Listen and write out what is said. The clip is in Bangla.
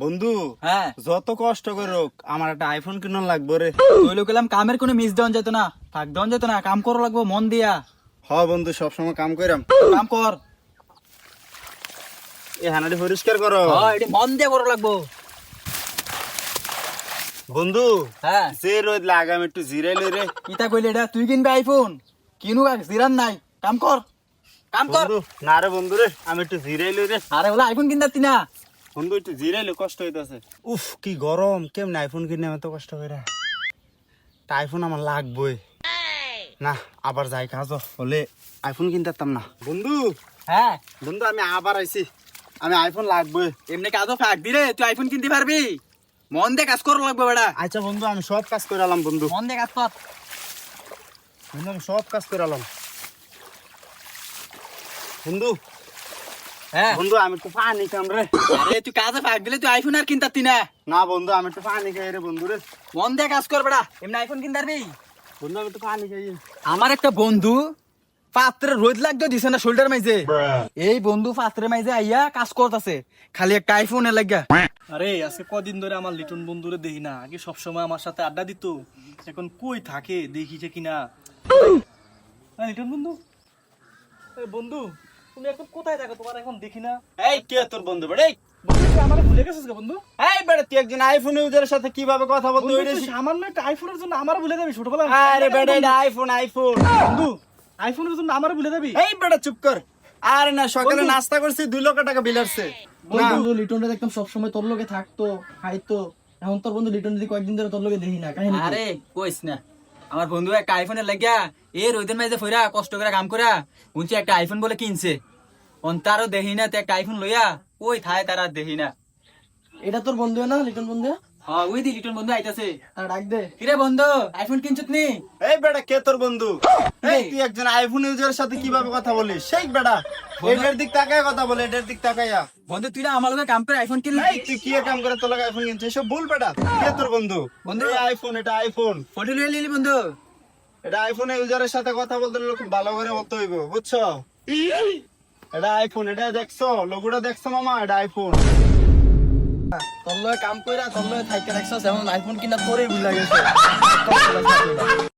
বন্ধু হ্যাঁ যত কষ্ট করুক আমার একটা আইফোন কিনা লাগবে রে। কইলো গেলাম কামের কোনো মিস দেওয়া যেত না, থাক দেওয়া যেত না, কাম করা লাগবো মন দিয়া। হ বন্ধু সবসময় কাম কইরাম। কাম কর, এই হানাটি পরিষ্কার করো। এটি মন দিয়ে করা লাগবো। বন্ধু হ্যাঁ যে রোদ লাগাম একটু জিরাই লই রে। ইতা কইলে এটা তুই কিনবি আইফোন, কিনু জিরান নাই, কাম কর কাম কর। বন্ধু না রে বন্ধু রে, আমি একটু জিরাই লই রে। আরে বলে আইফোন কিনতাতি না? বন্ধু একটু জিরাই লই, কষ্ট হইতাছে। উফ কি গরম, কেমন আইফোন কিনে এত কষ্ট কইরা। তা আইফোন আমার লাগবেই না, আবার যাই কাজ হলে আইফোন কিনতাম না। বন্ধু হ্যাঁ বন্ধু আমি আবার আইছি, আমি আইফোন লাগবে। এমনি কাজও ফাঁক দিলে তুই আইফোন কিনতে পারবি? মন দিয়ে কাজ করা লাগবে বেটা, আচ্ছা বন্ধু আমি সব কাজ করে আলাম। বন্ধু মন দিয়ে কাজ কর। বন্ধু আমি সব কাজ করে আলাম। বন্ধু হ্যাঁ বন্ধু আমি একটু পানি খাম রে। আরে তুই কাজে ফাঁক দিলে তুই আইফোন আর কিনতাতি না। না বন্ধু আমি একটু পানি খাই রে বন্ধু রে। মন দিয়ে কাজ কর বেটা, এমনি আইফোন কিনতে পারবি? বন্ধু আমি একটু পানি খাই। আমার একটা বন্ধু পাত্রে রোদ লাগতো দিছে না শোল্ডার মাইজে, এই বন্ধু পাত্রে মাইজে আইয়া কাজ করতেছে খালি একটা আইফোন এর লাগিয়া। আরে আজকে কদিন ধরে আমার লিটন বন্ধুরে দেখি না, আগে সবসময় আমার সাথে আড্ডা দিত, এখন কই থাকে দেখিছে কিনা। লিটন বন্ধু, বন্ধু তুমি এখন কোথায় থাকো? তোমার এখন দেখি না। এই কে তোর বন্ধু বেড়ে? বন্ধু তুই আমারে ভুলে গেছিস কে বন্ধু? এই বেড়ে তুই একজন আইফোন ইউজারের সাথে কিভাবে কথা বলতে বন্ধু, হইরে? তুই সামান্য একটা আইফোনের জন্য আমার ভুলে যাবি ছোটবেলা? আরে বেড়ে এটা আইফোন আইফোন। বন্ধু আইফোনের জন্য আমার ভুলে যাবি? এই বেড়ে চুপ কর। আরে না সকালে বন্ধু। নাস্তা করছি 2 লক্ষ টাকা বিল আসছে। না বন্ধু লিটনটা দেখতাম সবসময় তোর লগে থাকতো, খাইতো, এখন তোর বন্ধু লিটন যদি কয়েকদিন ধরে তোর লগে দেখি না। কাহিনী কি? আরে কইস না, আমার বন্ধু একটা আইফোনের লাগিয়া এই রোদের মাঝে ফইরা কষ্ট করে কাম করা উনছি একটা আইফোন বলে কিনছে, তারও দেখি না, তো একটা আইফোন লইয়া ওই থায় তারা দেখি না। এটা তোর বন্ধু না লিটন বন্ধু? হ্যাঁ ওই দি লিটন বন্ধু আইতাছে। আর ডাক দে। কিরে বন্ধু আইফোন কিনছত নি? এই বেড়া কে তোর বন্ধু? এই তুই একজন আইফোন ইউজারের সাথে কিভাবে কথা বলিস? সেই বেড়া এটার দিক তাকায় কথা বলে, এটার দিক তাকাইয়া। বন্ধু তুই না আমার লগে কাম করে আইফোন কিনলি? এই তুই কি কাম করে তোর লাগে আইফোন কিনছিস? এসব বল বেড়া। কে তোর বন্ধু? বন্ধু। এই আইফোন, এটা আইফোন। ফটো লিয়ে লিলি বন্ধু। এটা আইফোন ইউজারের সাথে কথা বলতে হলে খুব ভালো করে বলতে হইব, বুঝছো? এটা আইফোন, এটা দেখছো লোগোটা দেখছো মামা? এটা আইফোন। তোর লগে কাম কইরা তোর লগে থাইকা রাখছস, এখন আইফোন কিনা তোরই ভুল লাগেছে।